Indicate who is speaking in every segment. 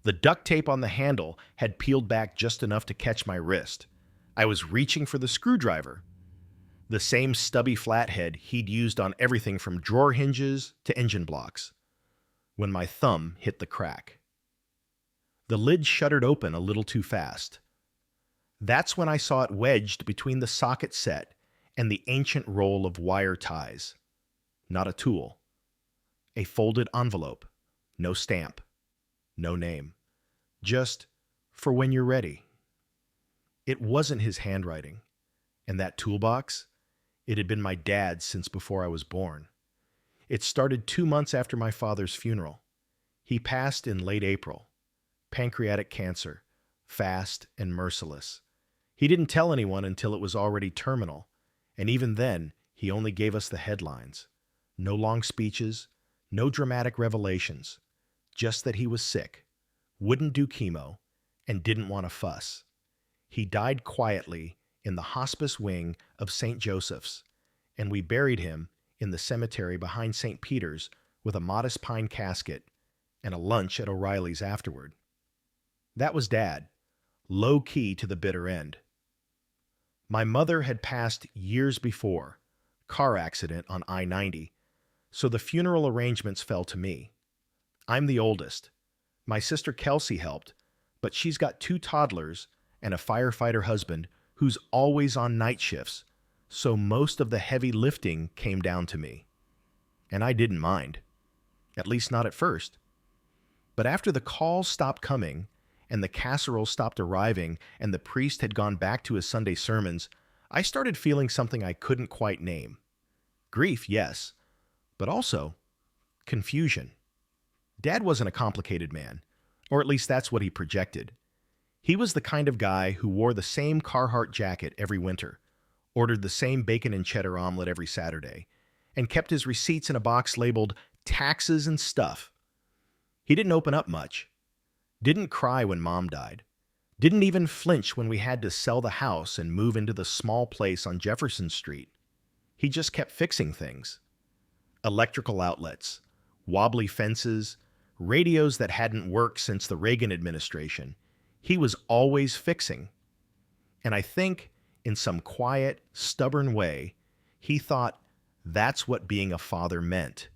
Speaker 1: The duct tape on the handle had peeled back just enough to catch my wrist. I was reaching for the screwdriver, the same stubby flathead he'd used on everything from drawer hinges to engine blocks, when my thumb hit the crack. The lid shuddered open a little too fast. That's when I saw it wedged between the socket set and the ancient roll of wire ties. Not a tool. A folded envelope. No stamp. No name. Just, for when you're ready. It wasn't his handwriting. And that toolbox? It had been my dad's since before I was born. It started 2 months after my father's funeral. He passed in late April. Pancreatic cancer. Fast and merciless. He didn't tell anyone until it was already terminal, and even then, he only gave us the headlines. No long speeches, no dramatic revelations, just that he was sick, wouldn't do chemo, and didn't want to fuss. He died quietly in the hospice wing of St. Joseph's, and we buried him in the cemetery behind St. Peter's with a modest pine casket and a lunch at O'Reilly's afterward. That was Dad, low-key to the bitter end. My mother had passed years before, car accident on I-90, so the funeral arrangements fell to me. I'm the oldest. My sister Kelsey helped, but she's got 2 toddlers and a firefighter husband who's always on night shifts, so most of the heavy lifting came down to me. And I didn't mind. At least not at first. But after the calls stopped coming, and the casserole stopped arriving, and the priest had gone back to his Sunday sermons, I started feeling something I couldn't quite name. Grief, yes, but also confusion. Dad wasn't a complicated man, or at least that's what he projected. He was the kind of guy who wore the same Carhartt jacket every winter, ordered the same bacon and cheddar omelet every Saturday, and kept his receipts in a box labeled taxes and stuff. He didn't open up much. Didn't cry when Mom died. Didn't even flinch when we had to sell the house and move into the small place on Jefferson Street. He just kept fixing things. Electrical outlets, wobbly fences, radios that hadn't worked since the Reagan administration. He was always fixing. And I think, in some quiet, stubborn way, he thought that's what being a father meant.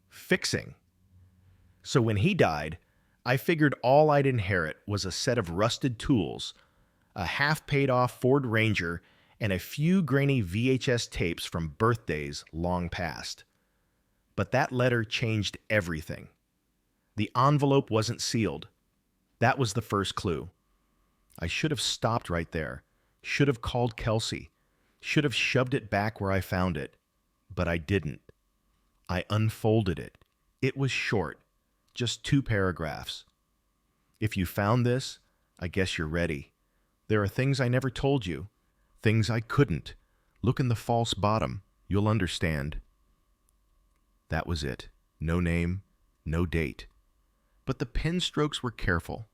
Speaker 1: Fixing. So when he died, I figured all I'd inherit was a set of rusted tools, a half-paid-off Ford Ranger, and a few grainy VHS tapes from birthdays long past. But that letter changed everything. The envelope wasn't sealed. That was the first clue. I should have stopped right there, should have called Kelsey, should have shoved it back where I found it, but I didn't. I unfolded it. It was short. Just 2 paragraphs. If you found this, I guess you're ready. There are things I never told you, things I couldn't. Look in the false bottom. You'll understand. That was it. No name, no date. But the pen strokes were careful,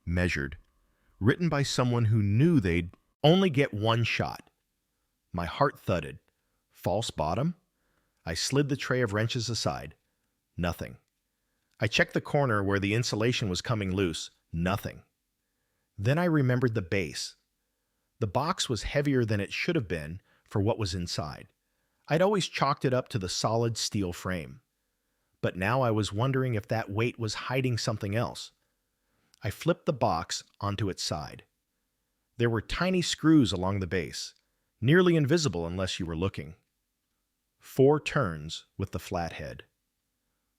Speaker 1: measured, written by someone who knew they'd only get one shot. My heart thudded. False bottom? I slid the tray of wrenches aside. Nothing. I checked the corner where the insulation was coming loose. Nothing. Then I remembered the base. The box was heavier than it should have been for what was inside. I'd always chalked it up to the solid steel frame. But now I was wondering if that weight was hiding something else. I flipped the box onto its side. There were tiny screws along the base, nearly invisible unless you were looking. 4 turns with the flathead.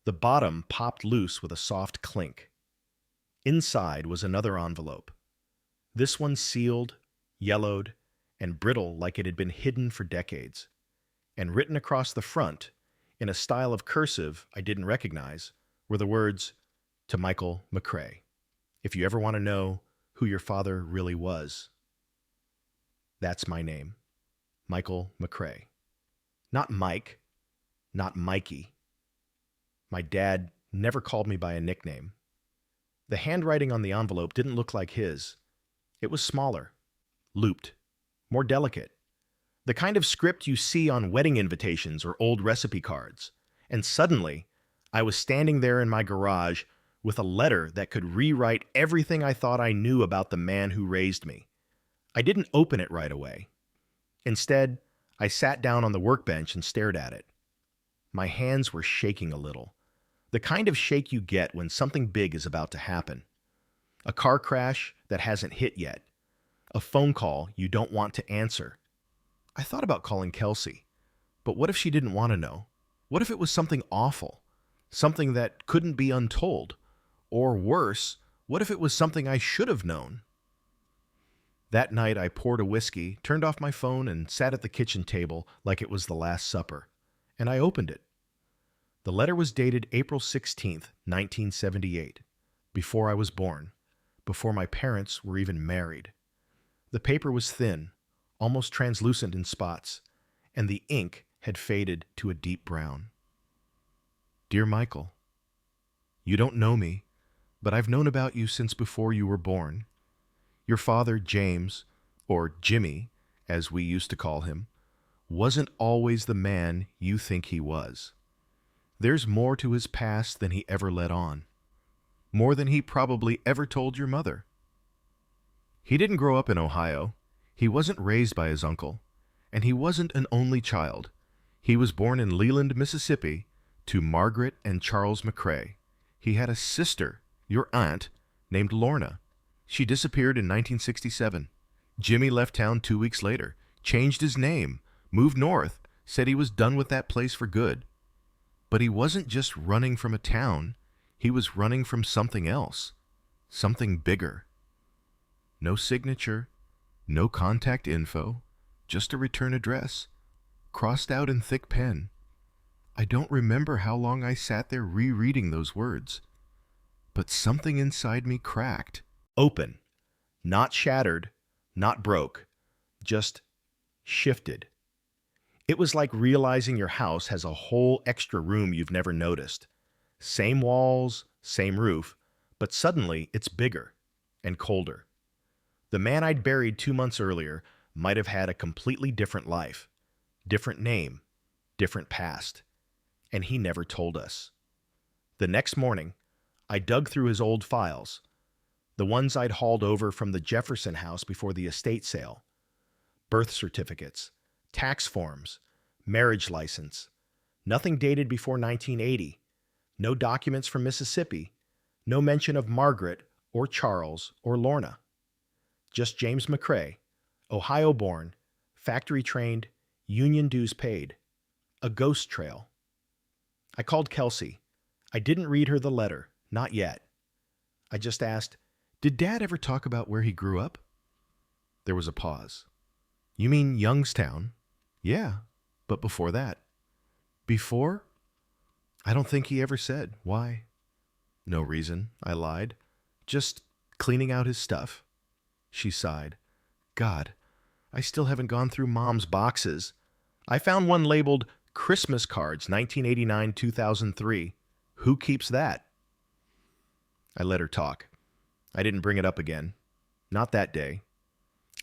Speaker 1: The bottom popped loose with a soft clink. Inside was another envelope. This one sealed, yellowed, and brittle like it had been hidden for decades. And written across the front, in a style of cursive I didn't recognize, were the words, "To Michael McCrae. If you ever want to know who your father really was." That's my name. Michael McCrae. Not Mike, not Mikey. My dad never called me by a nickname. The handwriting on the envelope didn't look like his. It was smaller, looped, more delicate. The kind of script you see on wedding invitations or old recipe cards. And suddenly, I was standing there in my garage with a letter that could rewrite everything I thought I knew about the man who raised me. I didn't open it right away. Instead, I sat down on the workbench and stared at it. My hands were shaking a little, the kind of shake you get when something big is about to happen. A car crash that hasn't hit yet. A phone call you don't want to answer. I thought about calling Kelsey, but what if she didn't want to know? What if it was something awful? Something that couldn't be untold? Or worse, what if it was something I should have known? That night I poured a whiskey, turned off my phone, and sat at the kitchen table like it was the Last Supper. And I opened it. The letter was dated April 16th, 1978, before I was born, before my parents were even married. The paper was thin, almost translucent in spots, and the ink had faded to a deep brown. Dear Michael, you don't know me, but I've known about you since before you were born. Your father, James, or Jimmy, as we used to call him, wasn't always the man you think he was. There's more to his past than he ever let on. More than he probably ever told your mother. He didn't grow up in Ohio. He wasn't raised by his uncle. And he wasn't an only child. He was born in Leland, Mississippi, to Margaret and Charles McCrae. He had a sister, your aunt, named Lorna. She disappeared in 1967. Jimmy left town 2 weeks later, changed his name, moved north, said he was done with that place for good. But he wasn't just running from a town. He was running from something else. Something bigger. No signature, no contact info, just a return address, crossed out in thick pen. I don't remember how long I sat there rereading those words. But something inside me cracked. Open. Not shattered, not broke. Just shifted. It was like realizing your house has a whole extra room you've never noticed. Same walls, same roof, but suddenly it's bigger and colder. The man I'd buried 2 months earlier might have had a completely different life, different name, different past, and he never told us. The next morning, I dug through his old files, the ones I'd hauled over from the Jefferson house before the estate sale. Birth certificates, tax forms, marriage license. Nothing dated before 1980. No documents from Mississippi. No mention of Margaret or Charles or Lorna. Just James McCrae, Ohio-born, factory-trained, union dues paid. A ghost trail. I called Kelsey. I didn't read her the letter, not yet. I just asked, "Did Dad ever talk about where he grew up?" There was a pause. "You mean Youngstown?" "Yeah, but before that." "Before?" "I don't think he ever said. Why?" "No reason," I lied. "Just cleaning out his stuff." She sighed. "God, I still haven't gone through Mom's boxes. I found one labeled Christmas Cards 1989-2003. Who keeps that?" I let her talk. I didn't bring it up again. Not that day.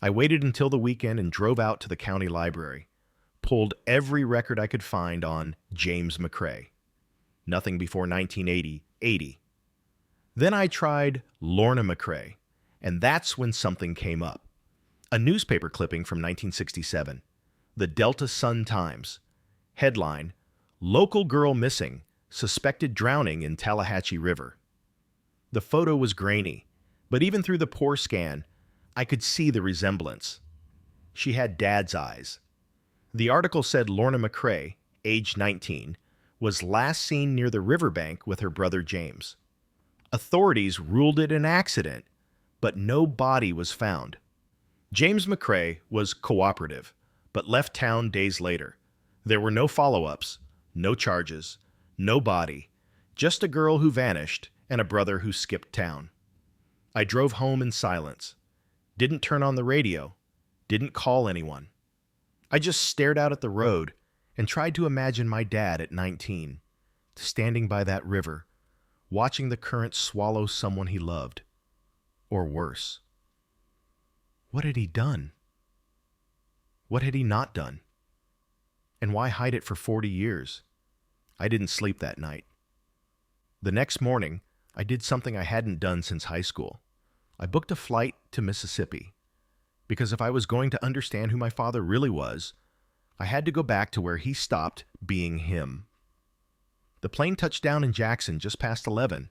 Speaker 1: I waited until the weekend and drove out to the county library. Pulled every record I could find on James McCrae. Nothing before 1980. Then I tried Lorna McCrae, and that's when something came up. A newspaper clipping from 1967. The Delta Sun-Times. Headline, "Local girl missing, suspected drowning in Tallahatchie River." The photo was grainy, but even through the poor scan, I could see the resemblance. She had Dad's eyes. The article said Lorna McCrae, age 19, was last seen near the riverbank with her brother James. Authorities ruled it an accident, but no body was found. James McCrae was cooperative, but left town days later. There were no follow-ups, no charges, no body, just a girl who vanished and a brother who skipped town. I drove home in silence, didn't turn on the radio, didn't call anyone. I just stared out at the road and tried to imagine my dad at 19, standing by that river, watching the current swallow someone he loved. Or worse. What had he done? What had he not done? And why hide it for 40 years? I didn't sleep that night. The next morning, I did something I hadn't done since high school. I booked a flight to Mississippi, because if I was going to understand who my father really was, I had to go back to where he stopped being him. The plane touched down in Jackson just past 11.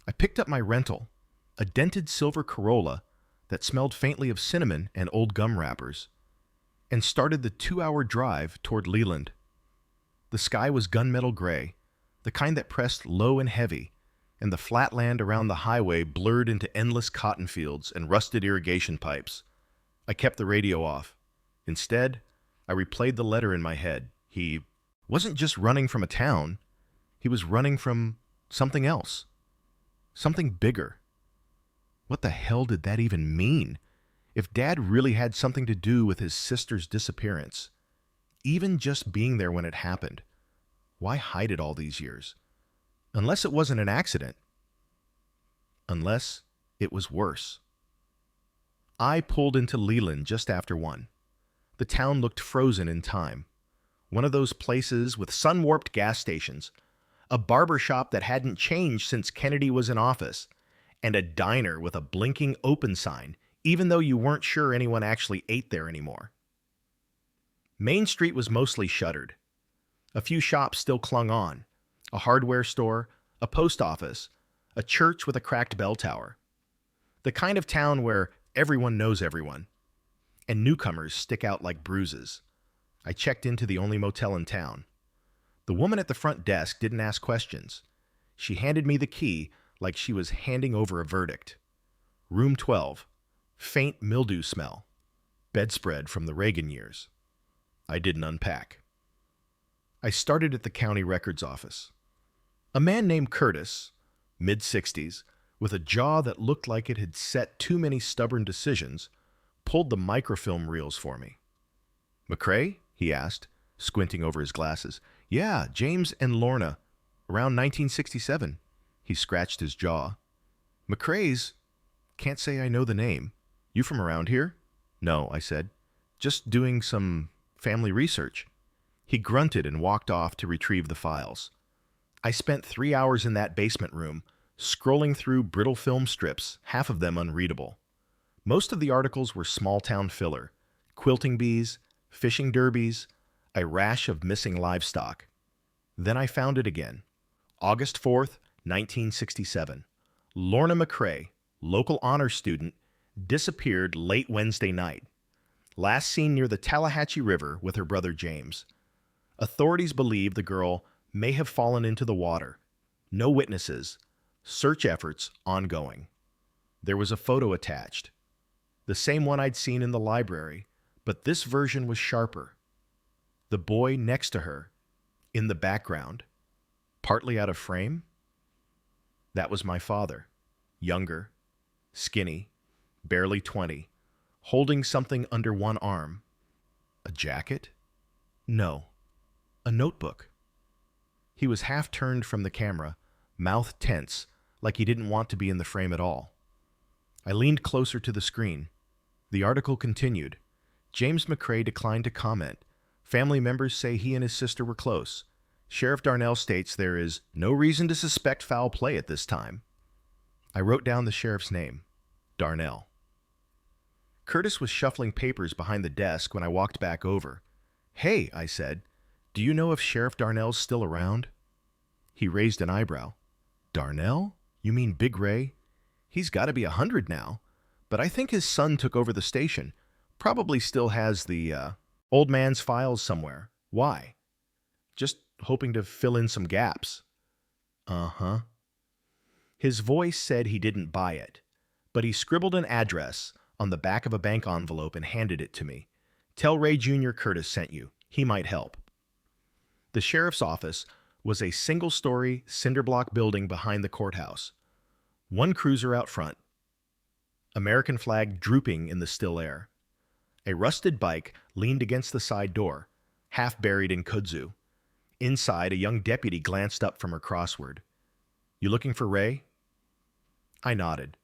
Speaker 1: I picked up my rental, a dented silver Corolla that smelled faintly of cinnamon and old gum wrappers, and started the 2-hour drive toward Leland. The sky was gunmetal gray, the kind that pressed low and heavy, and the flat land around the highway blurred into endless cotton fields and rusted irrigation pipes. I kept the radio off. Instead, I replayed the letter in my head. He wasn't just running from a town. He was running from something else. Something bigger. What the hell did that even mean? If Dad really had something to do with his sister's disappearance, even just being there when it happened, why hide it all these years? Unless it wasn't an accident. Unless it was worse. I pulled into Leland just after 1. The town looked frozen in time. One of those places with sun-warped gas stations, a barber shop that hadn't changed since Kennedy was in office, and a diner with a blinking open sign, even though you weren't sure anyone actually ate there anymore. Main Street was mostly shuttered. A few shops still clung on. A hardware store, a post office, a church with a cracked bell tower. The kind of town where everyone knows everyone, and newcomers stick out like bruises. I checked into the only motel in town. The woman at the front desk didn't ask questions. She handed me the key like she was handing over a verdict. Room 12. Faint mildew smell. Bedspread from the Reagan years. I didn't unpack. I started at the county records office. A man named Curtis, mid-60s, with a jaw that looked like it had set too many stubborn decisions, pulled the microfilm reels for me. "McCrae?" he asked, squinting over his glasses. "Yeah, James and Lorna. Around 1967. He scratched his jaw. "McCrae's? Can't say I know the name. You from around here?" "No," I said. "Just doing some family research." He grunted and walked off to retrieve the files. I spent 3 hours in that basement room, scrolling through brittle film strips, half of them unreadable. Most of the articles were small-town filler, quilting bees, fishing derbies, a rash of missing livestock. Then I found it again. August 4th, 1967. Lorna McCrae, local honor student, disappeared late Wednesday night. Last seen near the Tallahatchie River with her brother James. Authorities believe the girl may have fallen into the water. No witnesses. Search efforts ongoing. There was a photo attached. The same one I'd seen in the library, but this version was sharper. The boy next to her, in the background, partly out of frame. That was my father, younger, skinny, barely 20, holding something under one arm. A jacket? No, a notebook. He was half turned from the camera, mouth tense, like he didn't want to be in the frame at all. I leaned closer to the screen. The article continued. James McCrae declined to comment. Family members say he and his sister were close. Sheriff Darnell states there is no reason to suspect foul play at this time. I wrote down the sheriff's name, Darnell. Curtis was shuffling papers behind the desk when I walked back over. "Hey," I said, "do you know if Sheriff Darnell's still around?" He raised an eyebrow. "Darnell? You mean Big Ray? He's got to be 100 now, but I think his son took over the station. Probably still has the old man's files somewhere. Why?" "Just hoping to fill in some gaps." "Uh-huh." His voice said he didn't buy it, but he scribbled an address on the back of a bank envelope and handed it to me. "Tell Ray Jr. Curtis sent you. He might help." The sheriff's office was a single-story cinder block building behind the courthouse. One cruiser out front, American flag drooping in the still air. A rusted bike leaned against the side door, half buried in kudzu. Inside, a young deputy glanced up from her crossword. "You looking for Ray?" I nodded.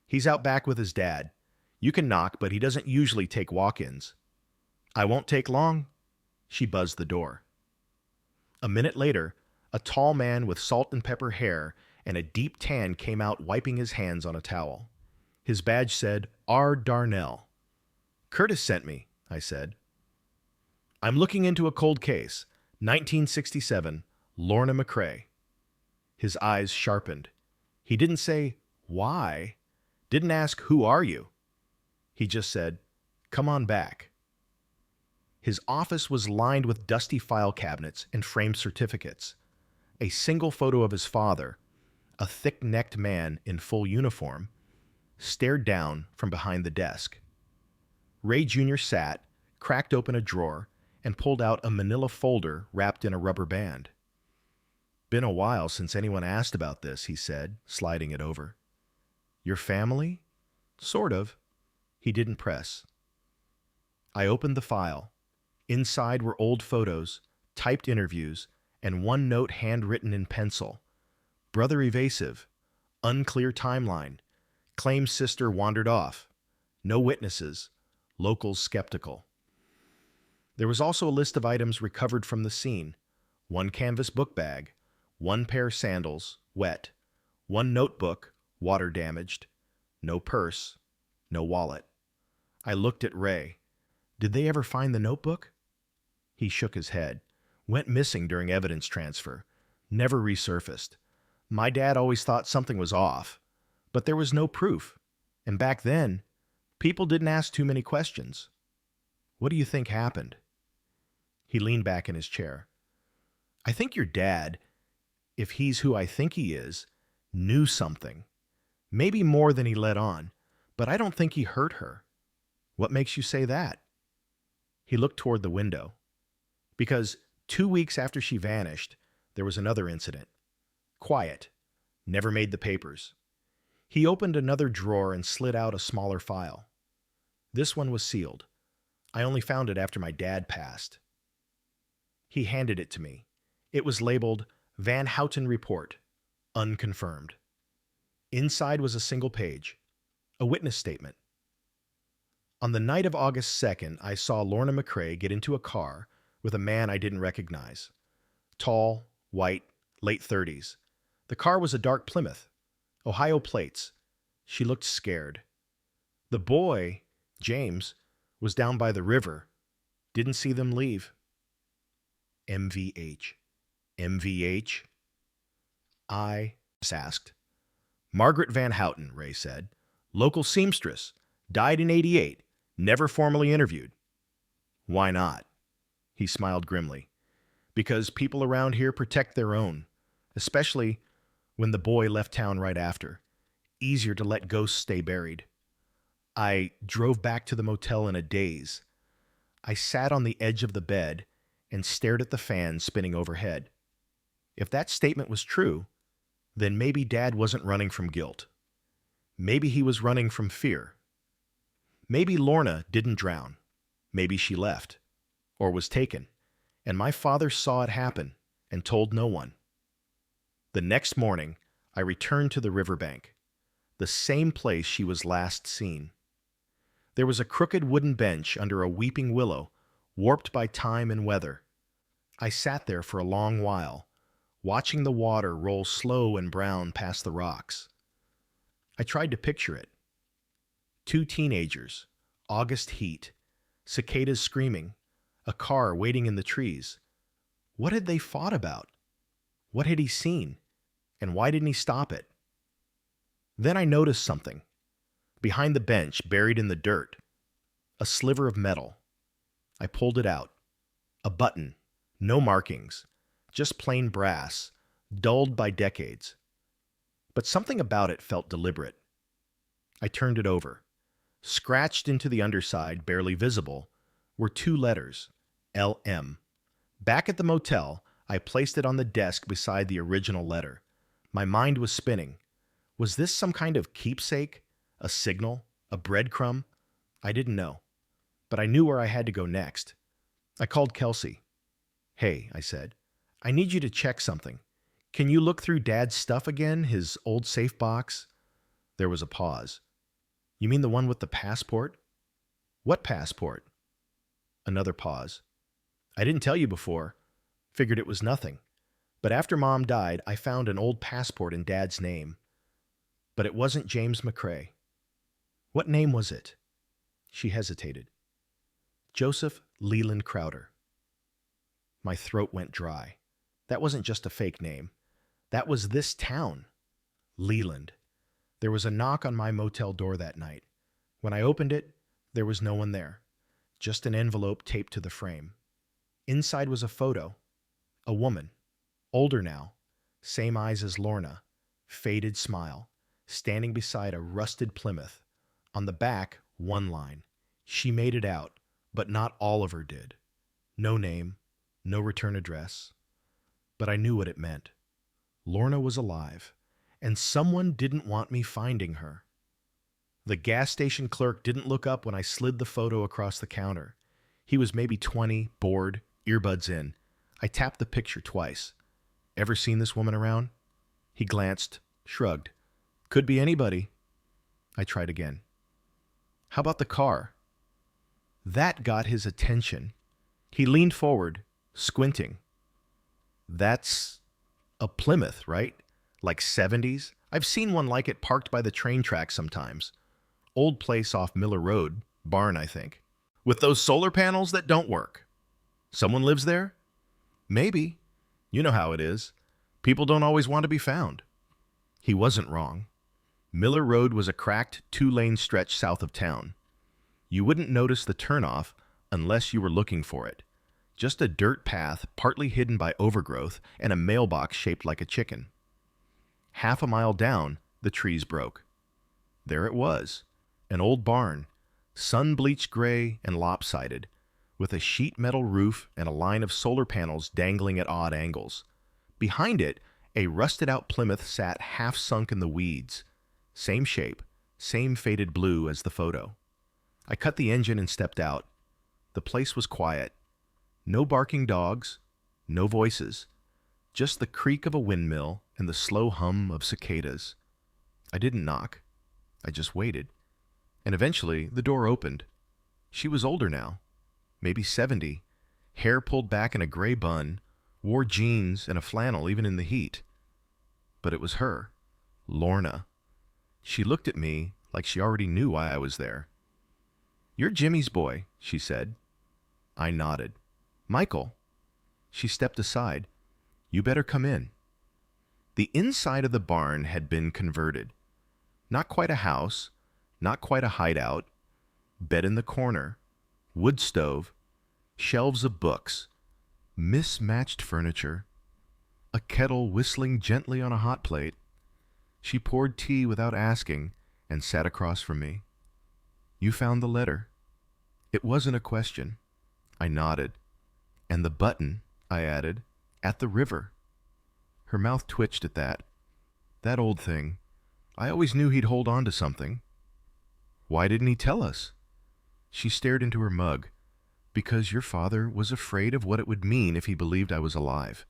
Speaker 1: "He's out back with his dad. You can knock, but he doesn't usually take walk-ins." "I won't take long." She buzzed the door. A minute later, a tall man with salt and pepper hair and a deep tan came out wiping his hands on a towel. His badge said, R. Darnell. Curtis sent me, I said. I'm looking into a cold case. 1967, Lorna McCrae. His eyes sharpened. He didn't say, why? Didn't ask, who are you? He just said, come on back. His office was lined with dusty file cabinets and framed certificates. A single photo of his father, a thick-necked man in full uniform, stared down from behind the desk. Ray Jr. sat, cracked open a drawer, and pulled out a manila folder wrapped in a rubber band. Been a while since anyone asked about this, he said, sliding it over. Your family? Sort of. He didn't press. I opened the file. Inside were old photos, typed interviews, and one note handwritten in pencil. Brother evasive. Unclear timeline. Claims sister wandered off. No witnesses. Locals skeptical. There was also a list of items recovered from the scene. One canvas book bag, one pair sandals, wet, one notebook, water damaged, no purse, no wallet. I looked at Ray. Did they ever find the notebook? He shook his head. Went missing during evidence transfer. Never resurfaced. My dad always thought something was off, but there was no proof. And back then, people didn't ask too many questions. What do you think happened? He leaned back in his chair. I think your dad, if he's who I think he is, knew something. Maybe more than he let on, but I don't think he hurt her. What makes you say that? He looked toward the window. Because 2 weeks after she vanished, there was another incident. Quiet. Never made the papers. He opened another drawer and slid out a smaller file. This one was sealed. I only found it after my dad passed. He handed it to me. It was labeled Van Houten Report, unconfirmed. Inside was a single page, a witness statement. On the night of August 2nd, I saw Lorna McCrae get into a car with a man I didn't recognize. Tall, white, late 30s. The car was a dark Plymouth, Ohio plates. She looked scared. The boy, James, was down by the river. Didn't see them leave. MVH. MVH? I asked. Margaret Van Houten, Ray said. Local seamstress. Died in '88. Never formally interviewed. Why not? He smiled grimly. Because people around here protect their own, especially when the boy left town right after. Easier to let ghosts stay buried. I drove back to the motel in a daze. I sat on the edge of the bed and stared at the fan spinning overhead. If that statement was true, then maybe Dad wasn't running from guilt. Maybe he was running from fear. Maybe Lorna didn't drown. Maybe she left, or was taken, and my father saw it happen and told no one. The next morning, I returned to the riverbank, the same place she was last seen. There was a crooked wooden bench under a weeping willow, warped by time and weather. I sat there for a long while, watching the water roll slow and brown past the rocks. I tried to picture it. 2 teenagers, August heat, cicadas screaming, a car waiting in the trees. What had they fought about? What had he seen? And why didn't he stop it? Then I noticed something. Behind the bench, buried in the dirt, a sliver of metal. I pulled it out. A button, no markings, just plain brass, dulled by decades. But something about it felt deliberate. I turned it over. Scratched into the underside, barely visible, were 2 letters, LM. Back at the motel, I placed it on the desk beside the original letter. My mind was spinning. Was this some kind of keepsake? A signal? A breadcrumb? I didn't know. But I knew where I had to go next. I called Kelsey. Hey, I said, I need you to check something. Can you look through Dad's stuff again, his old safe box? There was a pause. You mean the one with the passport? What passport? Another pause. I didn't tell you before. Figured it was nothing. But after Mom died, I found an old passport in Dad's name. But it wasn't James McCrae. What name was it? She hesitated. Joseph Leland Crowder. My throat went dry. That wasn't just a fake name. That was this town. Leland. There was a knock on my motel door that night. When I opened it, there was no one there. Just an envelope taped to the frame. Inside was a photo. A woman. Older now. Same eyes as Lorna. Faded smile. Standing beside a rusted Plymouth. On the back, one line. She made it out, but not all of her did. No name. No return address. But I knew what it meant. Lorna was alive, and someone didn't want me finding her. The gas station clerk didn't look up when I slid the photo across the counter. He was maybe 20, bored, earbuds in. I tapped the picture twice. Ever seen this woman around? He glanced, shrugged. Could be anybody. I tried again. How about the car? That got his attention. He leaned forward, squinting. That's a Plymouth, right? Like 70s? I've seen one like it parked by the train tracks sometimes. Old place off Miller Road, barn, I think. With those solar panels that don't work. Someone lives there? Maybe. You know how it is. People don't always want to be found. He wasn't wrong. Miller Road was a cracked 2-lane stretch south of town. You wouldn't notice the turnoff unless you were looking for it. Just a dirt path partly hidden by overgrowth and a mailbox shaped like a chicken. Half a mile down, the trees broke. There it was, an old barn, sun-bleached gray and lopsided, with a sheet metal roof and a line of solar panels dangling at odd angles. Behind it, a rusted-out Plymouth sat half-sunk in the weeds. Same shape, same faded blue as the photo. I cut the engine and stepped out. The place was quiet. No barking dogs, no voices, just the creak of a windmill and the slow hum of cicadas. I didn't knock. I just waited. And eventually, the door opened. She was older now, maybe 70, hair pulled back in a gray bun, wore jeans and a flannel even in the heat. But it was her, Lorna. She looked at me like she already knew why I was there. "You're Jimmy's boy," she said. I nodded. "Michael." She stepped aside. "You better come in." The inside of the barn had been converted. Not quite a house, not quite a hideout. Bed in the corner, wood stove, shelves of books, mismatched furniture, a kettle whistling gently on a hot plate. She poured tea without asking and sat across from me. "You found the letter." It wasn't a question. I nodded. "And the button," I added, "at the river." Her mouth twitched at that. "That old thing. I always knew he'd hold on to something." "Why didn't he tell us?" She stared into her mug. "Because your father was afraid of what it would mean if he believed I was alive.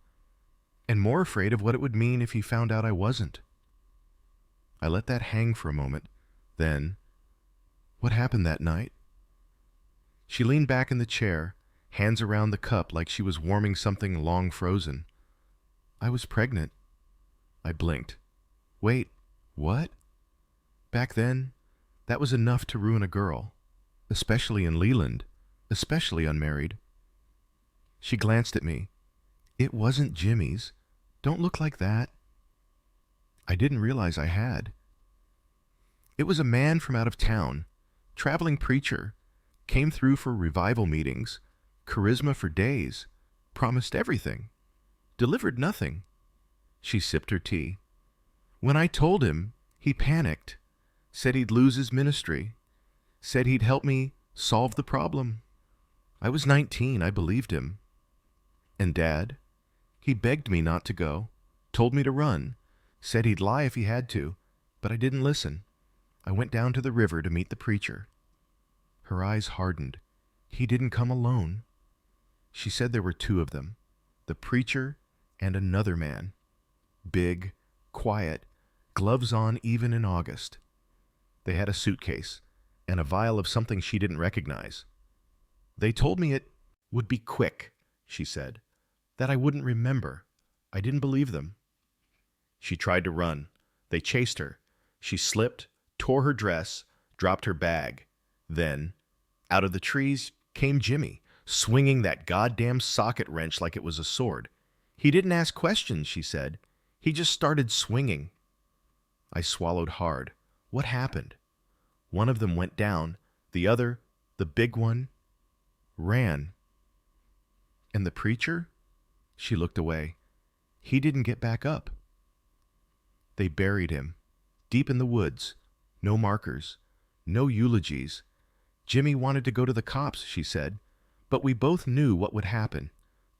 Speaker 1: And more afraid of what it would mean if he found out I wasn't." I let that hang for a moment. Then, "What happened that night?" She leaned back in the chair, hands around the cup like she was warming something long frozen. "I was pregnant." I blinked. "Wait, what?" Back then, that was enough to ruin a girl, especially in Leland, especially unmarried. She glanced at me. "It wasn't Jimmy's. Don't look like that." I didn't realize I had. It was a man from out of town, traveling preacher, came through for revival meetings, charisma for days, promised everything, delivered nothing. She sipped her tea. "When I told him, he panicked, said he'd lose his ministry, said he'd help me solve the problem. I was 19, I believed him." "And Dad?" "He begged me not to go, told me to run, said he'd lie if he had to, but I didn't listen. I went down to the river to meet the preacher." Her eyes hardened. "He didn't come alone." She said there were two of them, the preacher and another man. Big, quiet, gloves on even in August. They had a suitcase and a vial of something she didn't recognize. "They told me it would be quick," she said, "that I wouldn't remember. I didn't believe them. She tried to run. They chased her. She slipped, tore her dress, dropped her bag. Then, out of the trees came Jimmy, swinging that goddamn socket wrench like it was a sword. He didn't ask questions, she said. He just started swinging. I swallowed hard. What happened? One of them went down. The other, the big one, ran. And the preacher? She looked away. He didn't get back up. They buried him, deep in the woods. No markers, no eulogies. Jimmy wanted to go to the cops, she said, but we both knew what would happen.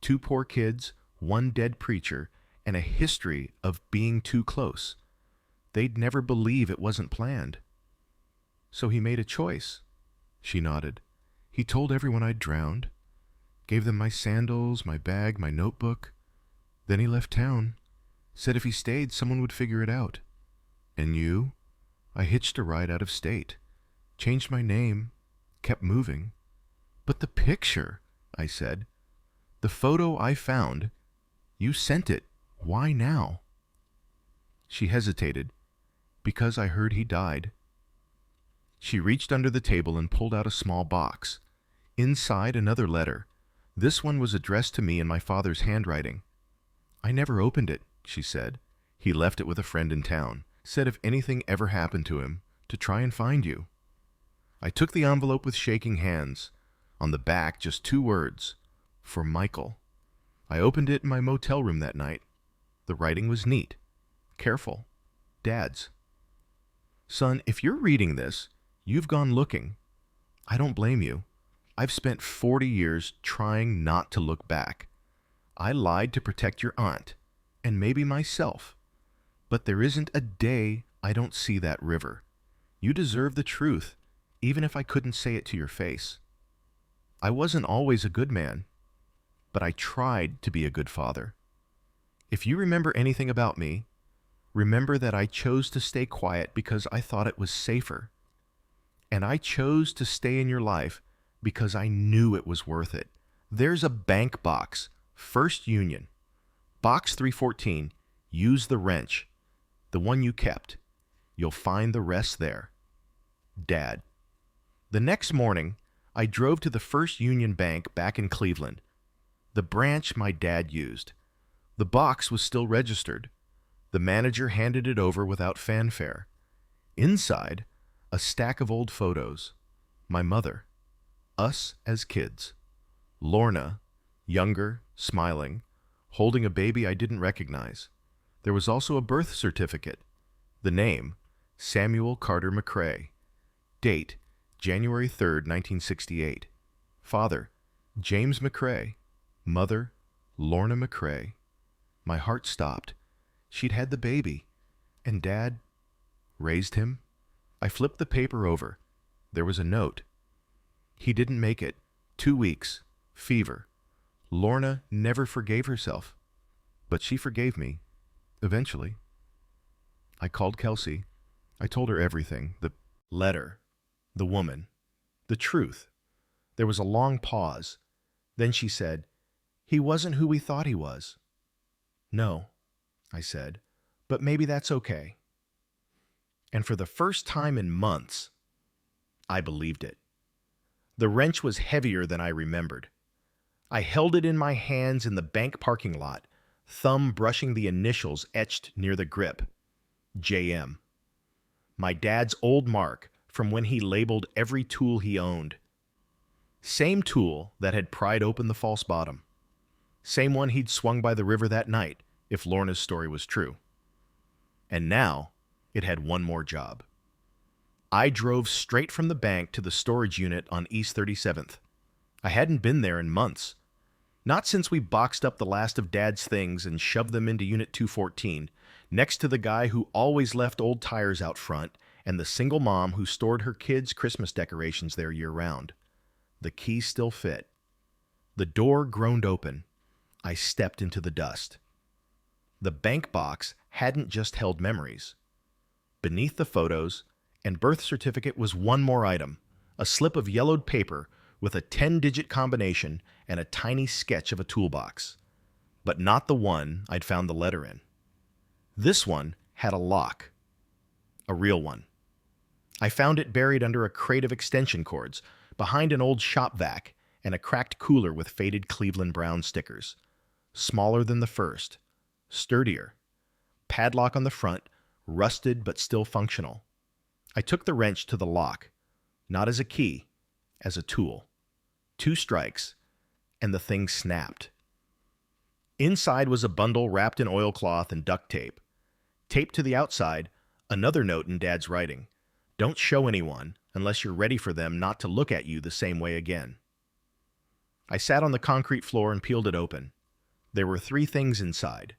Speaker 1: 2 poor kids, 1 dead preacher, and a history of being too close. They'd never believe it wasn't planned. So he made a choice. She nodded. He told everyone I'd drowned. Gave them my sandals, my bag, my notebook. Then he left town. Said if he stayed, someone would figure it out. And you? I hitched a ride out of state. Changed my name. Kept moving. But the picture, I said. The photo I found. You sent it. Why now? She hesitated. Because I heard he died. She reached under the table and pulled out a small box. Inside, another letter. This one was addressed to me in my father's handwriting. I never opened it, she said. He left it with a friend in town. Said if anything ever happened to him, to try and find you. I took the envelope with shaking hands. On the back, just 2 words. For Michael. I opened it in my motel room that night. The writing was neat. Careful. Dad's. Son, if you're reading this, you've gone looking. I don't blame you. I've spent 40 years trying not to look back. I lied to protect your aunt, and maybe myself. But there isn't a day I don't see that river. You deserve the truth, even if I couldn't say it to your face. I wasn't always a good man, but I tried to be a good father. If you remember anything about me, remember that I chose to stay quiet because I thought it was safer. And I chose to stay in your life because I knew it was worth it. There's a bank box, First Union. Box 314, use the wrench. The one you kept. You'll find the rest there. Dad. The next morning, I drove to the First Union Bank back in Cleveland, the branch my dad used. The box was still registered. The manager handed it over without fanfare. Inside, a stack of old photos. My mother. Us as kids. Lorna, younger, smiling, holding a baby I didn't recognize. There was also a birth certificate. The name, Samuel Carter McCrae. Date, January 3rd, 1968. Father, James McCrae. Mother, Lorna McCrae. My heart stopped. She'd had the baby. And Dad raised him. I flipped the paper over. There was a note. He didn't make it. 2 weeks. Fever. Lorna never forgave herself. But she forgave me. Eventually. I called Kelsey. I told her everything. The letter. The woman. The truth. There was a long pause. Then she said, "He wasn't who we thought he was." "No," I said, "but maybe that's okay." And for the first time in months, I believed it. The wrench was heavier than I remembered. I held it in my hands in the bank parking lot, thumb brushing the initials etched near the grip. JM. My dad's old mark from when he labeled every tool he owned. Same tool that had pried open the false bottom. Same one he'd swung by the river that night, if Lorna's story was true. And now, it had one more job. I drove straight from the bank to the storage unit on East 37th. I hadn't been there in months. Not since we boxed up the last of Dad's things and shoved them into Unit 214, next to the guy who always left old tires out front and the single mom who stored her kids' Christmas decorations there year-round. The key still fit. The door groaned open. I stepped into the dust. The bank box hadn't just held memories. Beneath the photos and birth certificate was one more item, a slip of yellowed paper with a 10-digit combination and a tiny sketch of a toolbox. but not the one I'd found the letter in. This one had a lock, a real one. I found it buried under a crate of extension cords, behind an old shop vac and a cracked cooler with faded Cleveland Brown stickers. Smaller than the first, sturdier. Padlock on the front, rusted but still functional. I took the wrench to the lock, not as a key, as a tool. 2 strikes, and the thing snapped. Inside was a bundle wrapped in oilcloth and duct tape. Taped to the outside, another note in Dad's writing. Don't show anyone unless you're ready for them not to look at you the same way again. I sat on the concrete floor and peeled it open. There were 3 things inside.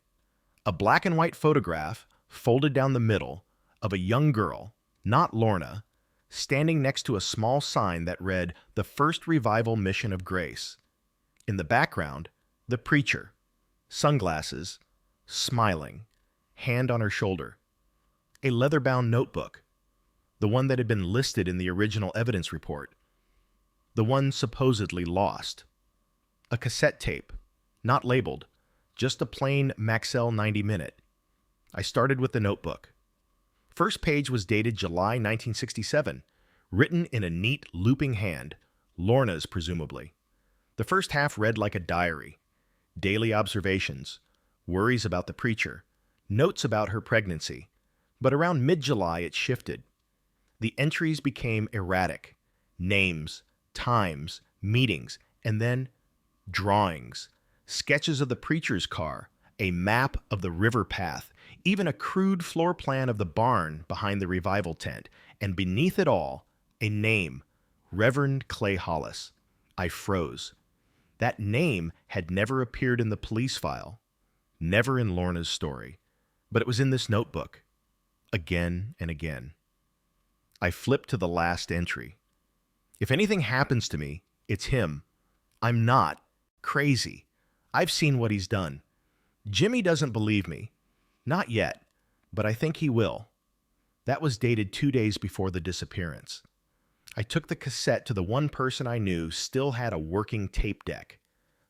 Speaker 1: A black and white photograph, folded down the middle, of a young girl, not Lorna, standing next to a small sign that read, "The First Revival Mission of Grace." In the background, the preacher, sunglasses, smiling, hand on her shoulder. A leather-bound notebook, the one that had been listed in the original evidence report, the one supposedly lost. A cassette tape, not labeled, just a plain Maxell 90-minute. I started with the notebook. First page was dated July 1967, written in a neat, looping hand, Lorna's presumably. The first half read like a diary. Daily observations, worries about the preacher, notes about her pregnancy. But around mid-July it shifted. The entries became erratic. Names, times, meetings, and then drawings. Sketches of the preacher's car, a map of the river path, even a crude floor plan of the barn behind the revival tent, and beneath it all, a name, Reverend Clay Hollis. I froze. That name had never appeared in the police file, never in Lorna's story, but it was in this notebook, again and again. I flipped to the last entry. If anything happens to me, it's him. I'm not crazy. I've seen what he's done. Jimmy doesn't believe me. Not yet, but I think he will. That was dated 2 days before the disappearance. I took the cassette to the one person I knew still had a working tape deck.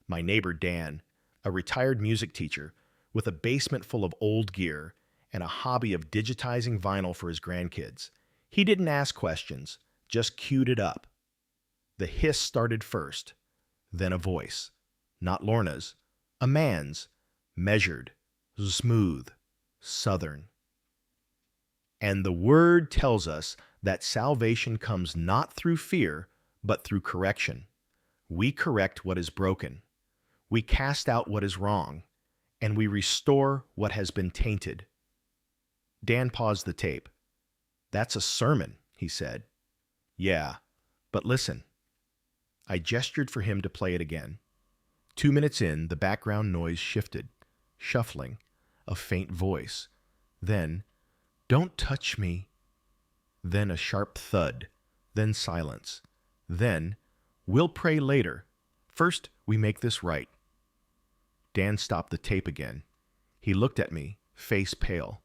Speaker 1: My neighbor Dan, a retired music teacher with a basement full of old gear and a hobby of digitizing vinyl for his grandkids. He didn't ask questions, just queued it up. The hiss started first, then a voice. Not Lorna's, a man's, measured, smooth, southern. And the word tells us that salvation comes not through fear, but through correction. We correct what is broken. We cast out what is wrong, and we restore what has been tainted. Dan paused the tape. That's a sermon, he said. Yeah, but listen. I gestured for him to play it again. 2 minutes in, the background noise shifted, shuffling, a faint voice. Then, "Don't touch me." Then a sharp thud, then silence. Then, "We'll pray later. First, we make this right." Dan stopped the tape again. He looked at me, face pale.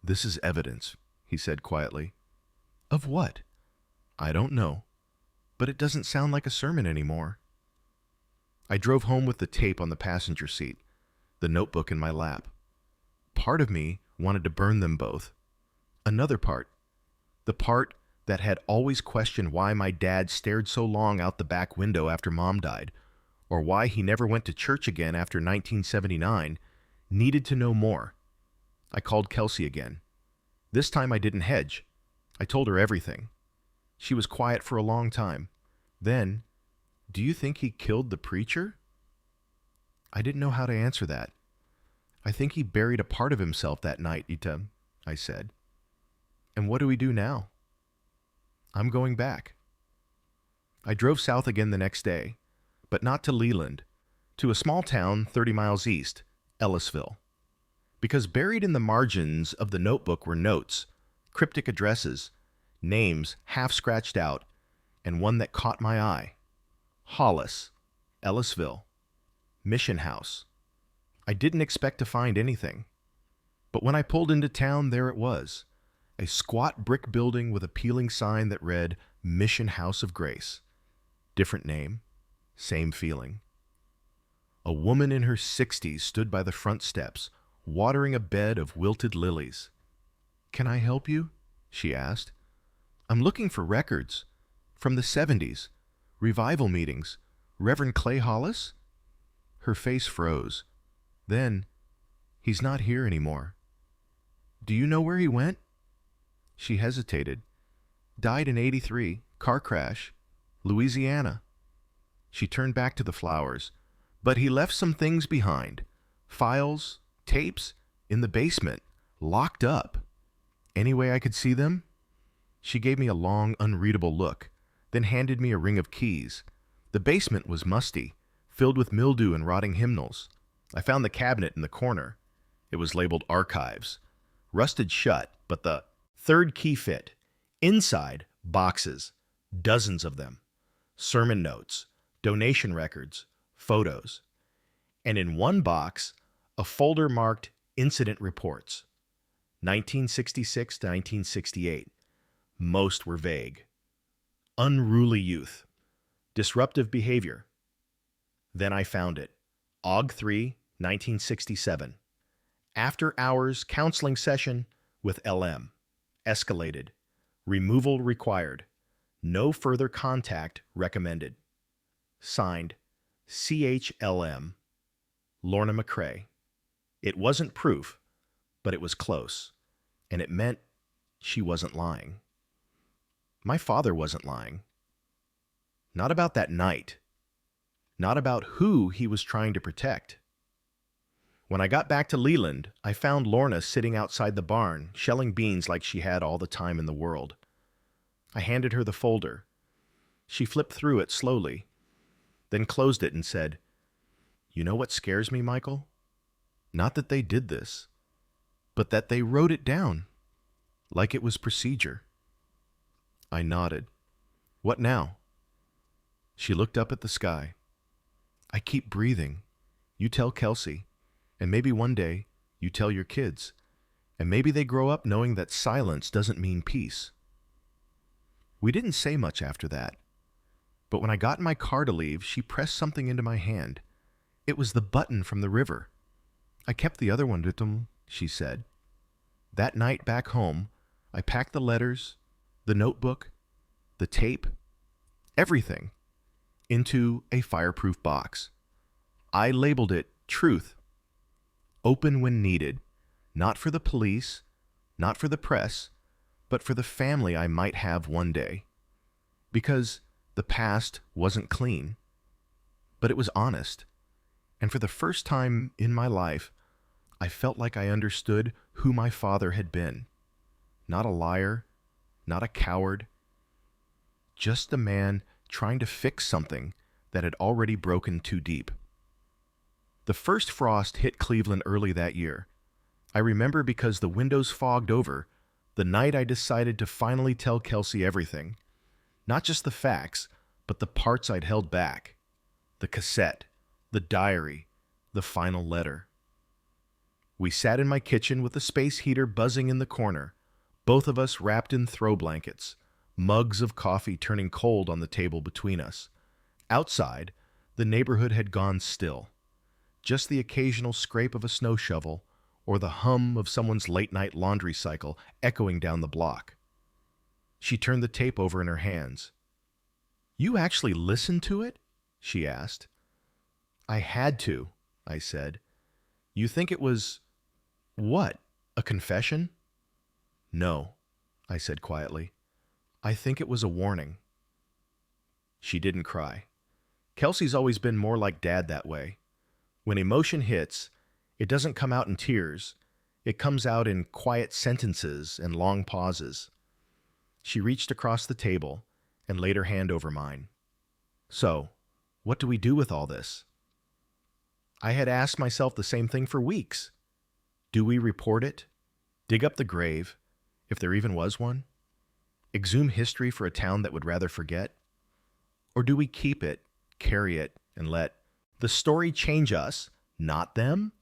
Speaker 1: "This is evidence," he said quietly. "Of what?" "I don't know, but it doesn't sound like a sermon anymore." I drove home with the tape on the passenger seat, the notebook in my lap. Part of me wanted to burn them both. Another part, the part that had always questioned why my dad stared so long out the back window after Mom died, or why he never went to church again after 1979, needed to know more. I called Kelsey again. This time I didn't hedge. I told her everything. She was quiet for a long time. Then, "Do you think he killed the preacher?" I didn't know how to answer that. "I think he buried a part of himself that night, Ita," I said. "And what do we do now?" "I'm going back." I drove south again the next day, but not to Leland, to a small town 30 miles east, Ellisville. Because buried in the margins of the notebook were notes, cryptic addresses, names half scratched out, and one that caught my eye. Hollis, Ellisville, Mission House. I didn't expect to find anything. But when I pulled into town, there it was. A squat brick building with a peeling sign that read Mission House of Grace. Different name, same feeling. A woman in her 60s stood by the front steps, watering a bed of wilted lilies. "Can I help you?" she asked. "I'm looking for records. From the 70s. Revival meetings. Reverend Clay Hollis?" Her face froze. Then, "He's not here anymore." "Do you know where he went?" She hesitated. "Died in '83. Car crash. Louisiana." She turned back to the flowers. "But he left some things behind. Files, tapes, in the basement, locked up. Any way I could see them?" She gave me a long, unreadable look, then handed me a ring of keys. The basement was musty, filled with mildew and rotting hymnals. I found the cabinet in the corner. It was labeled Archives. Rusted shut, but the third key fit. Inside, boxes, dozens of them. Sermon notes, donation records, photos. And in one box, a folder marked Incident Reports. 1966 to 1968. Most were vague. Unruly youth. Disruptive behavior. Then I found it. Aug 3, 1967. After hours counseling session with LM. Escalated. Removal required. No further contact recommended. Signed, CHLM, Lorna McCrae. It wasn't proof, but it was close, and it meant she wasn't lying. My father wasn't lying. Not about that night. Not about who he was trying to protect. When I got back to Leland, I found Lorna sitting outside the barn, shelling beans like she had all the time in the world. I handed her the folder. She flipped through it slowly, then closed it and said, "You know what scares me, Michael? Not that they did this, but that they wrote it down, like it was procedure." I nodded. "What now?" She looked up at the sky. "I keep breathing. You tell Kelsey, and maybe one day you tell your kids, and maybe they grow up knowing that silence doesn't mean peace." We didn't say much after that, but when I got in my car to leave, she pressed something into my hand. It was the button from the river. "I kept the other one, Ritum," she said. That night back home, I packed the letters, the notebook, the tape, everything, into a fireproof box. I labeled it Truth. Open when needed, not for the police, not for the press, but for the family I might have one day. Because the past wasn't clean, but it was honest. And for the first time in my life, I felt like I understood who my father had been. Not a liar, not a coward, just a man trying to fix something that had already broken too deep. The first frost hit Cleveland early that year. I remember because the windows fogged over the night I decided to finally tell Kelsey everything. Not just the facts, but the parts I'd held back. The cassette, the diary, the final letter. We sat in my kitchen with the space heater buzzing in the corner, both of us wrapped in throw blankets, mugs of coffee turning cold on the table between us. Outside, the neighborhood had gone still. Just the occasional scrape of a snow shovel or the hum of someone's late-night laundry cycle echoing down the block. She turned the tape over in her hands. "You actually listened to it?" she asked. "I had to," I said. "You think it was, what, a confession?" "No," I said quietly. "I think it was a warning." She didn't cry. Kelsey's always been more like Dad that way. When emotion hits, it doesn't come out in tears. It comes out in quiet sentences and long pauses. She reached across the table and laid her hand over mine. "So, what do we do with all this?" I had asked myself the same thing for weeks. Do we report it? Dig up the grave, if there even was one? Exhume history for a town that would rather forget? Or do we keep it, carry it, and let the story change us, not them?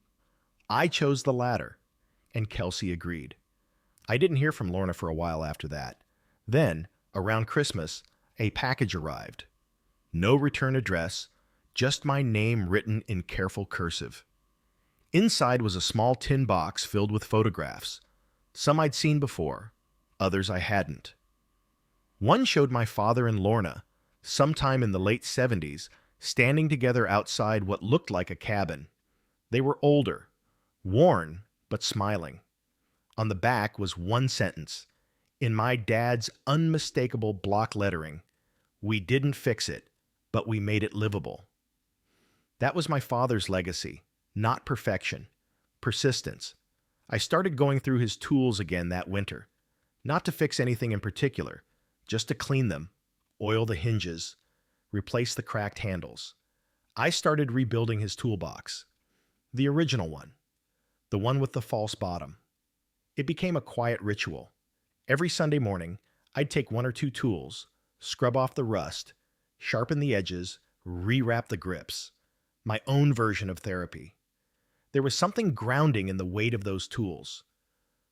Speaker 1: I chose the latter, and Kelsey agreed. I didn't hear from Lorna for a while after that. Then, around Christmas, a package arrived. No return address, just my name written in careful cursive. Inside was a small tin box filled with photographs. Some I'd seen before, others I hadn't. One showed my father and Lorna, sometime in the late 70s, standing together outside what looked like a cabin. They were older, worn, but smiling. On the back was one sentence, in my dad's unmistakable block lettering: "We didn't fix it, but we made it livable." That was my father's legacy, not perfection, persistence. I started going through his tools again that winter, not to fix anything in particular, just to clean them, oil the hinges, replace the cracked handles. I started rebuilding his toolbox, the original one, the one with the false bottom. It became a quiet ritual. Every Sunday morning, I'd take one or two tools, scrub off the rust, sharpen the edges, rewrap the grips. My own version of therapy. There was something grounding in the weight of those tools,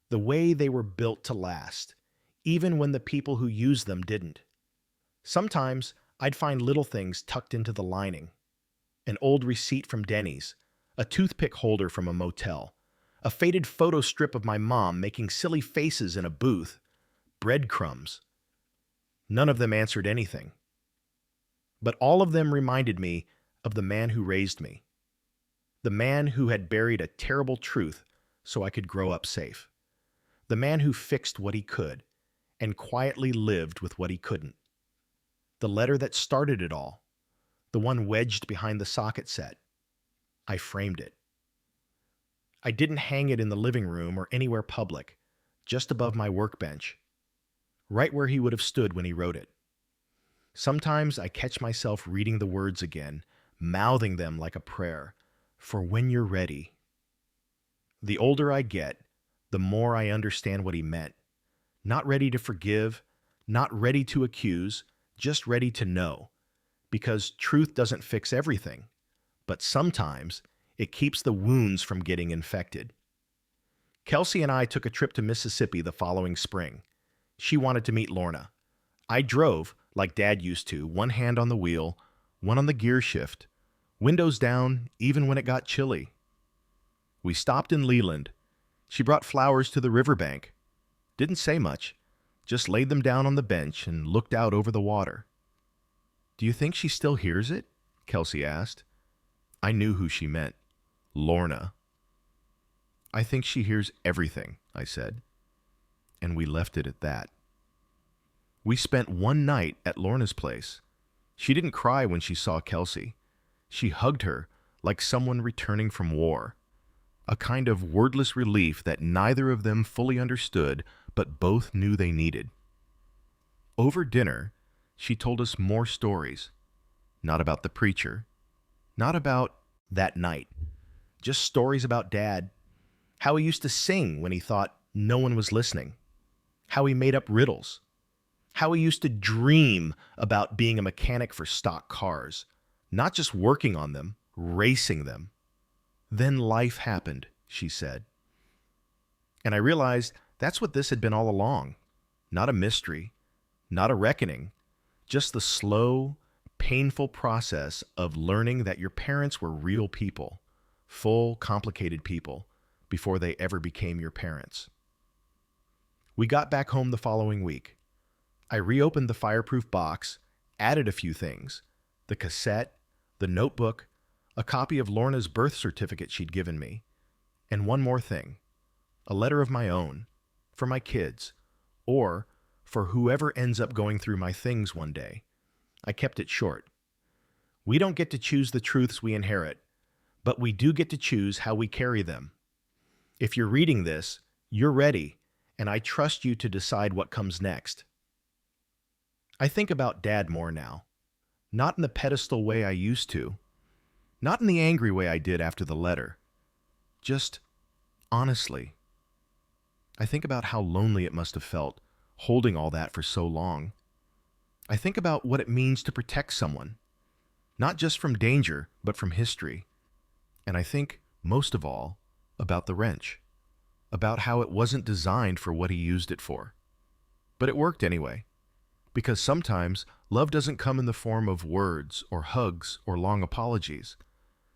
Speaker 1: the way they were built to last, even when the people who used them didn't. Sometimes I'd find little things tucked into the lining: an old receipt from Denny's, a toothpick holder from a motel, a faded photo strip of my mom making silly faces in a booth, breadcrumbs. None of them answered anything. But all of them reminded me of the man who raised me, the man who had buried a terrible truth so I could grow up safe, the man who fixed what he could and quietly lived with what he couldn't. The letter that started it all, the one wedged behind the socket set. I framed it. I didn't hang it in the living room or anywhere public, just above my workbench, right where he would have stood when he wrote it. Sometimes I catch myself reading the words again, mouthing them like a prayer, "For when you're ready." The older I get, the more I understand what he meant. Not ready to forgive, not ready to accuse, just ready to know. Because truth doesn't fix everything, but sometimes it keeps the wounds from getting infected. Kelsey and I took a trip to Mississippi the following spring. She wanted to meet Lorna. I drove, like Dad used to, one hand on the wheel, one on the gear shift, windows down even when it got chilly. We stopped in Leland. She brought flowers to the riverbank. Didn't say much, just laid them down on the bench and looked out over the water. "Do you think she still hears it?" Kelsey asked. I knew who she meant. Lorna. "I think she hears everything," I said. And we left it at that. We spent one night at Lorna's place. She didn't cry when she saw Kelsey. She hugged her like someone returning from war. A kind of wordless relief that neither of them fully understood, but both knew they needed. Over dinner, she told us more stories. Not about the preacher. Not about that night. Just stories about Dad. How he used to sing when he thought no one was listening. How he made up riddles. How he used to dream about being a mechanic for stock cars. Not just working on them, racing them. Then life happened, she said. And I realized that's what this had been all along. Not a mystery, not a reckoning, just the slow, painful process of learning that your parents were real people, full, complicated people, before they ever became your parents. We got back home the following week. I reopened the fireproof box, added a few things: the cassette, the notebook, a copy of Lorna's birth certificate she'd given me, and one more thing, a letter of my own, for my kids, or for whoever ends up going through my things one day. I kept it short. We don't get to choose the truths we inherit, but we do get to choose how we carry them. If you're reading this, you're ready, and I trust you to decide what comes next. I think about Dad more now. Not in the pedestal way I used to. Not in the angry way I did after the letter. Just honestly. I think about how lonely it must have felt, holding all that for so long. I think about what it means to protect someone. Not just from danger, but from history. And I think, most of all, about the wrench. About how it wasn't designed for what he used it for. But it worked anyway. Because sometimes love doesn't come in the form of words or hugs or long apologies.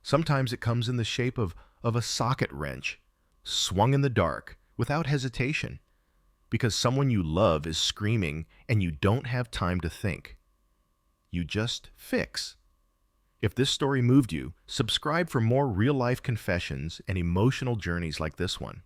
Speaker 1: Sometimes it comes in the shape of a socket wrench, swung in the dark, without hesitation, because someone you love is screaming and you don't have time to think. You just fix. If this story moved you, subscribe for more real-life confessions and emotional journeys like this one.